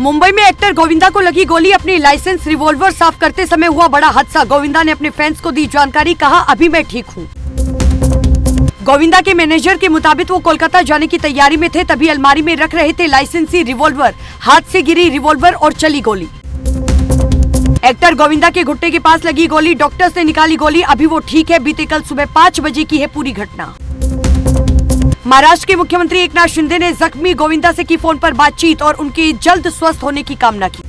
मुंबई में एक्टर गोविंदा को लगी गोली। अपनी लाइसेंस रिवॉल्वर साफ करते समय हुआ बड़ा हादसा। गोविंदा ने अपने फैंस को दी जानकारी, कहा अभी मैं ठीक हूँ। गोविंदा के मैनेजर के मुताबिक वो कोलकाता जाने की तैयारी में थे, तभी अलमारी में रख रहे थे लाइसेंसी रिवॉल्वर। हाथ से गिरी रिवॉल्वर और चली गोली। एक्टर गोविंदा के घुटने के पास लगी गोली। डॉक्टर्स ने निकाली गोली, अभी वो ठीक है। बीते कल सुबह 5 बजे की है पूरी घटना। महाराष्ट्र के मुख्यमंत्री एकनाथ शिंदे ने जख्मी गोविंदा से की फोन पर बातचीत और उनके जल्द स्वस्थ होने की कामना की।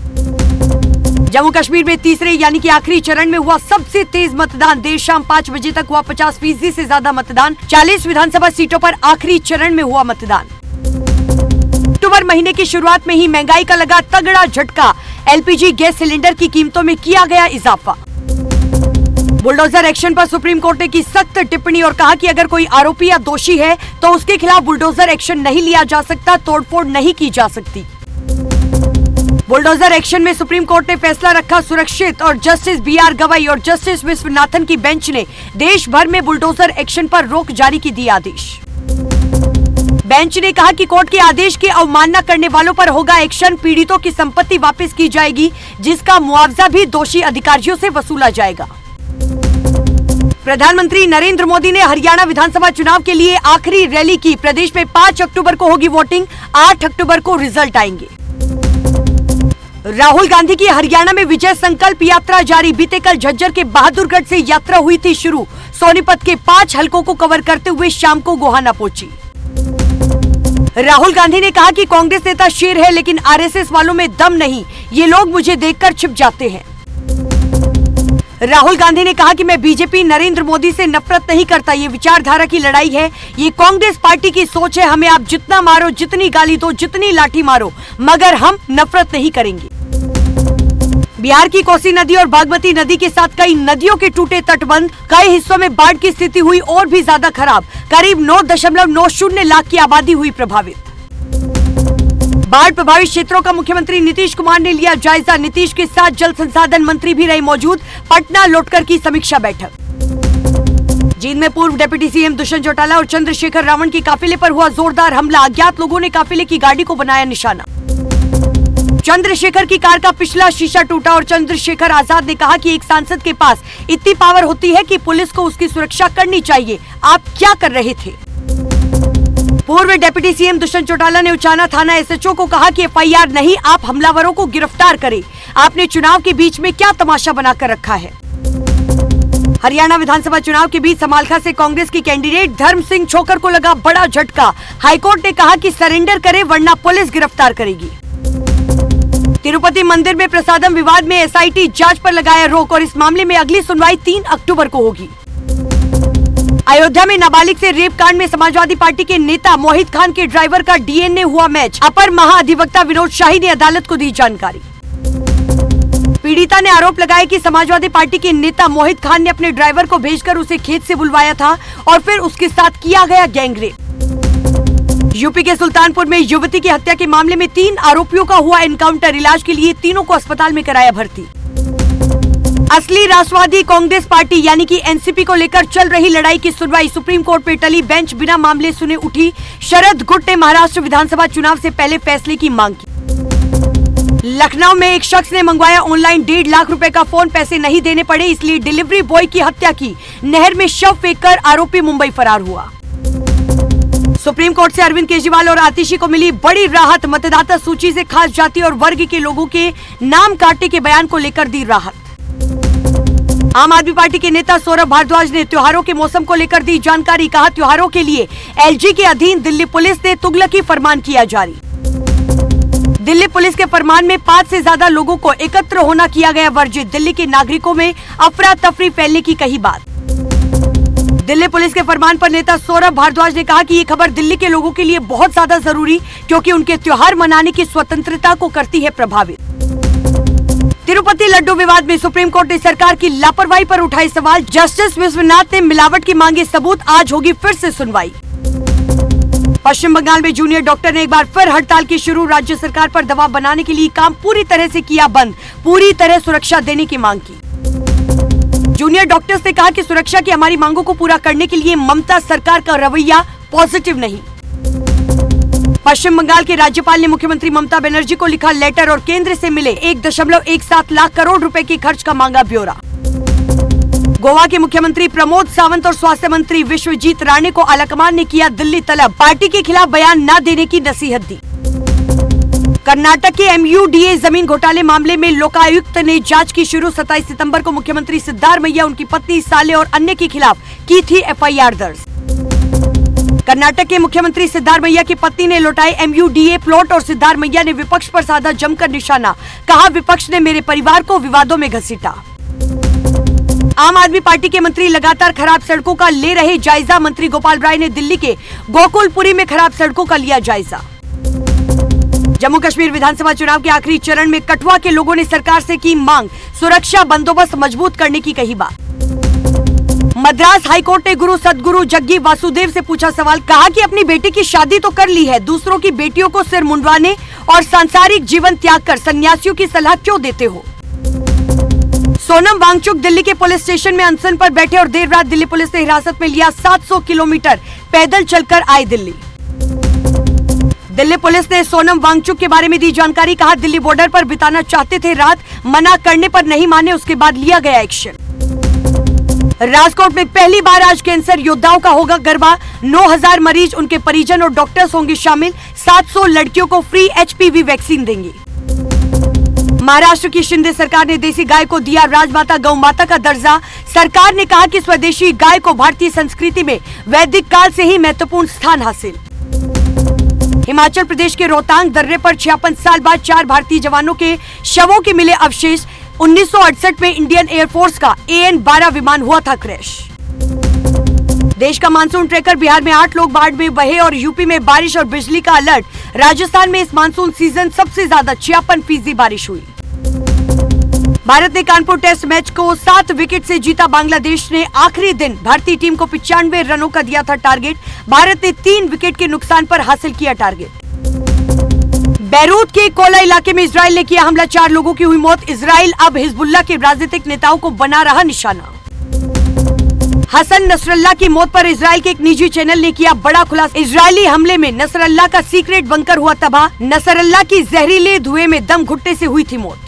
जम्मू कश्मीर में तीसरे यानी कि आखिरी चरण में हुआ सबसे तेज मतदान। देर शाम 5 बजे तक हुआ 50% से ज्यादा मतदान। 40 विधानसभा सीटों पर आखिरी चरण में हुआ मतदान। अक्टूबर महीने की शुरुआत में ही महंगाई का लगा तगड़ा झटका। एलपीजी गैस सिलेंडर की कीमतों में किया गया इजाफा। बुलडोजर एक्शन पर सुप्रीम कोर्ट ने की सख्त टिप्पणी और कहा कि अगर कोई आरोपी या दोषी है तो उसके खिलाफ बुलडोजर एक्शन नहीं लिया जा सकता, तोड़फोड़ नहीं की जा सकती। बुलडोजर एक्शन में सुप्रीम कोर्ट ने फैसला रखा सुरक्षित और जस्टिस बीआर गवाई और जस्टिस विश्वनाथन की बेंच ने देश भर में बुलडोजर एक्शन पर रोक जारी की दी आदेश। बेंच ने कहा कि कोर्ट के आदेश की अवमानना करने वालों पर होगा एक्शन। पीड़ितों की संपत्ति वापस की जाएगी, जिसका मुआवजा भी दोषी अधिकारियों से वसूला जाएगा। प्रधानमंत्री नरेंद्र मोदी ने हरियाणा विधानसभा चुनाव के लिए आखिरी रैली की। प्रदेश में 5 अक्टूबर को होगी वोटिंग, 8 अक्टूबर को रिजल्ट आएंगे। राहुल गांधी की हरियाणा में विजय संकल्प यात्रा जारी। बीते कल झज्जर के बहादुरगढ़ से यात्रा हुई थी शुरू। सोनीपत के 5 हलकों को कवर करते हुए शाम को गोहाना पहुंची। राहुल गांधी ने कहा कि कांग्रेस नेता शेर है लेकिन आरएसएस वालों में दम नहीं, ये लोग मुझे देखकर छिप जाते हैं। राहुल गांधी ने कहा कि मैं बीजेपी नरेंद्र मोदी से नफरत नहीं करता, ये विचारधारा की लड़ाई है, ये कांग्रेस पार्टी की सोच है। हमें आप जितना मारो, जितनी गाली दो, जितनी लाठी मारो, मगर हम नफरत नहीं करेंगे। बिहार की कोसी नदी और बागमती नदी के साथ कई नदियों के टूटे तटबंध। कई हिस्सों में बाढ़ की स्थिति हुई और भी ज्यादा खराब। करीब 9.90 लाख की आबादी हुई प्रभावित। बाढ़ प्रभावित क्षेत्रों का मुख्यमंत्री नीतीश कुमार ने लिया जायजा। नीतीश के साथ जल संसाधन मंत्री भी रहे मौजूद। पटना लौटकर की समीक्षा बैठक। जींद में पूर्व डिप्टी सीएम दुष्यंत चौटाला और चंद्रशेखर रावण के काफिले पर हुआ जोरदार हमला। अज्ञात लोगों ने काफिले की गाड़ी को बनाया निशाना। चंद्रशेखर की कार का पिछला शीशा टूटा और चंद्रशेखर आजाद ने कहा कि एक सांसद के पास इतनी पावर होती है कि पुलिस को उसकी सुरक्षा करनी चाहिए। आप क्या कर रहे थे? पूर्व डिप्टी सीएम दुष्यंत चौटाला ने उचाना थाना एसएचओ को कहा कि एफआईआर नहीं, आप हमलावरों को गिरफ्तार करें। आपने चुनाव के बीच में क्या तमाशा बनाकर रखा है? हरियाणा विधानसभा चुनाव के बीच समालखा से कांग्रेस की कैंडिडेट धर्म सिंह छोकर को लगा बड़ा झटका। हाईकोर्ट ने कहा कि सरेंडर करे वरना पुलिस गिरफ्तार करेगी। तिरुपति मंदिर में प्रसादम विवाद में एसआईटी जांच पर लगाया रोक और इस मामले में अगली सुनवाई 3 अक्टूबर को होगी। अयोध्या में नाबालिग से रेप कांड में समाजवादी पार्टी के नेता मोहित खान के ड्राइवर का डीएनए हुआ मैच। अपर महाधिवक्ता विनोद शाही ने अदालत को दी जानकारी। पीड़िता ने आरोप लगाया कि समाजवादी पार्टी के नेता मोहित खान ने अपने ड्राइवर को भेजकर उसे खेत से बुलवाया था और फिर उसके साथ किया गया गैंगरेप। यूपी के सुल्तानपुर में युवती की हत्या के मामले में 3 आरोपियों का हुआ एनकाउंटर। इलाज के लिए तीनों को अस्पताल में कराया भर्ती। असली राष्ट्रवादी कांग्रेस पार्टी यानी कि एनसीपी को लेकर चल रही लड़ाई की सुनवाई सुप्रीम कोर्ट में टली। बेंच बिना मामले सुने उठी। शरद गुट ने महाराष्ट्र विधानसभा चुनाव से पहले फैसले की मांग की। लखनऊ में एक शख्स ने मंगवाया ऑनलाइन 1.5 लाख रुपए का फोन, पैसे नहीं देने पड़े इसलिए डिलीवरी बॉय की हत्या की। नहर में शव फेंककर आरोपी मुंबई फरार हुआ। सुप्रीम कोर्ट से अरविंद केजरीवाल और आतिशी को मिली बड़ी राहत। मतदाता सूची से खास जाति और वर्ग के लोगों के नाम काटने के बयान को लेकर दी राहत। आम आदमी पार्टी के नेता सौरभ भारद्वाज ने त्योहारों के मौसम को लेकर दी जानकारी। कहा त्योहारों के लिए एलजी के अधीन दिल्ली पुलिस ने तुगलकी फरमान किया जारी। दिल्ली पुलिस के फरमान में 5 से ज्यादा लोगों को एकत्र होना किया गया वर्जित। दिल्ली के नागरिकों में अफरा तफरी फैलने की कही बात। दिल्ली पुलिस के फरमान पर नेता सौरभ भारद्वाज ने कहा कि ये खबर दिल्ली के लोगों के लिए बहुत ज्यादा जरूरी, क्योंकि उनके त्योहार मनाने की स्वतंत्रता को करती है प्रभावित। तिरुपति लड्डू विवाद में सुप्रीम कोर्ट ने सरकार की लापरवाही पर उठाए सवाल। जस्टिस विश्वनाथ ने मिलावट की मांगे सबूत। आज होगी फिर से सुनवाई। पश्चिम बंगाल में जूनियर डॉक्टर ने एक बार फिर हड़ताल की शुरू। राज्य सरकार पर दबाव बनाने के लिए काम पूरी तरह से किया बंद। पूरी तरह सुरक्षा देने की मांग की। जूनियर डॉक्टर्स ने कहा कि सुरक्षा की हमारी मांगों को पूरा करने के लिए ममता सरकार का रवैया पॉजिटिव नहीं। पश्चिम बंगाल के राज्यपाल ने मुख्यमंत्री ममता बनर्जी को लिखा लेटर और केंद्र से मिले 1.17 लाख करोड़ रुपए की खर्च का मांगा ब्यौरा। गोवा के मुख्यमंत्री प्रमोद सावंत और स्वास्थ्य मंत्री विश्वजीत राणे को आलाकमान ने किया दिल्ली तलब, पार्टी के खिलाफ बयान न देने की नसीहत दी। कर्नाटक के MUDA जमीन घोटाले मामले में लोकायुक्त ने जांच की शुरू। 27 सितंबर को मुख्यमंत्री सिद्धारमैया, उनकी पत्नी, साले और अन्य के खिलाफ की थी FIR दर्ज। कर्नाटक के मुख्यमंत्री सिद्धारमैया की पत्नी ने लौटाए MUDA प्लॉट और सिद्धारमैया ने विपक्ष पर साधा जमकर निशाना, कहा विपक्ष ने मेरे परिवार को विवादों में घसीटा। आम आदमी पार्टी के मंत्री लगातार खराब सड़कों का ले रहे जायजा। मंत्री गोपाल राय ने दिल्ली के गोकुलपुरी में खराब सड़कों का लिया जायजा। जम्मू कश्मीर विधानसभा चुनाव के आखिरी चरण में कठुआ के लोगों ने सरकार से की मांग, सुरक्षा बंदोबस्त मजबूत करने की कही बात। मद्रास हाईकोर्ट ने गुरु सदगुरु जग्गी वासुदेव से पूछा सवाल, कहा कि अपनी बेटी की शादी तो कर ली है, दूसरों की बेटियों को सिर मुंडवाने और सांसारिक जीवन त्याग कर सन्यासियों की सलाह क्यों देते हो। सोनम वांगचुक दिल्ली के पुलिस स्टेशन में अनशन पर बैठे और देर रात दिल्ली पुलिस ने हिरासत में लिया। 700 किलोमीटर पैदल चलकर आए दिल्ली। दिल्ली पुलिस ने सोनम वांगचुक के बारे में दी जानकारी, कहा दिल्ली बॉर्डर पर बिताना चाहते थे रात, मना करने पर नहीं माने, उसके बाद लिया गया एक्शन। राजकोट में पहली बार आज कैंसर योद्धाओं का होगा गरबा। 9000 मरीज, उनके परिजन और डॉक्टर्स होंगे शामिल। 700 लड़कियों को फ्री HPV वैक्सीन देंगे। महाराष्ट्र की शिंदे सरकार ने देसी गाय को दिया राजमाता गौ माता का दर्जा। सरकार ने कहा कि स्वदेशी गाय को भारतीय संस्कृति में वैदिक काल से ही महत्वपूर्ण स्थान हासिल। हिमाचल प्रदेश के रोहतांग दर्रे पर 56 साल बाद 4 भारतीय जवानों के शवों के मिले अवशेष। 1968 में इंडियन एयरफोर्स का AN-12 विमान हुआ था क्रैश। देश का मानसून ट्रेकर, बिहार में 8 लोग बाढ़ में बहे और यूपी में बारिश और बिजली का अलर्ट। राजस्थान में इस मानसून सीजन सबसे ज्यादा 56% बारिश हुई। भारत ने कानपुर टेस्ट मैच को 7 विकेट से जीता। बांग्लादेश ने आखिरी दिन भारतीय टीम को 95 रनों का दिया था टारगेट। भारत ने 3 विकेट के नुकसान पर हासिल किया टारगेट। बैरूत के कोला इलाके में इजराइल ने किया हमला, 4 लोगों की हुई मौत। इजराइल अब हिजबुल्लाह के राजनीतिक नेताओं को बना रहा निशाना। हसन नसरल्लाह की मौत पर इजराइल के एक निजी चैनल ने किया बड़ा खुलासा। इजरायली हमले में नसरल्लाह का सीक्रेट बंकर हुआ तबाह। नसरल्लाह की जहरीले धुएं में दम घुटने से हुई थी मौत।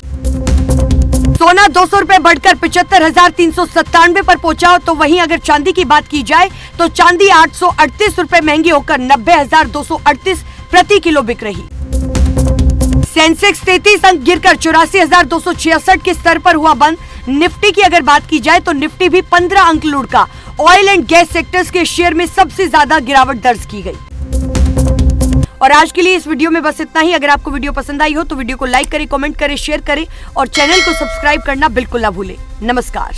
सोना 200 रुपए बढ़कर 75,397 पर पहुंचा। तो वहीं अगर चांदी की बात की जाए तो चांदी 838 रुपए महंगी होकर 90,238 प्रति किलो बिक रही। सेंसेक्स 33 अंक गिरकर 84,266 के स्तर पर हुआ बंद। निफ्टी की अगर बात की जाए तो निफ्टी भी 15 अंक लुढ़का। ऑयल एंड गैस सेक्टर्स के शेयर में सबसे ज्यादा गिरावट दर्ज की गई। और आज के लिए इस वीडियो में बस इतना ही। अगर आपको वीडियो पसंद आई हो तो वीडियो को लाइक करें, कमेंट करें, शेयर करें और चैनल को सब्सक्राइब करना बिल्कुल ना भूलें। नमस्कार।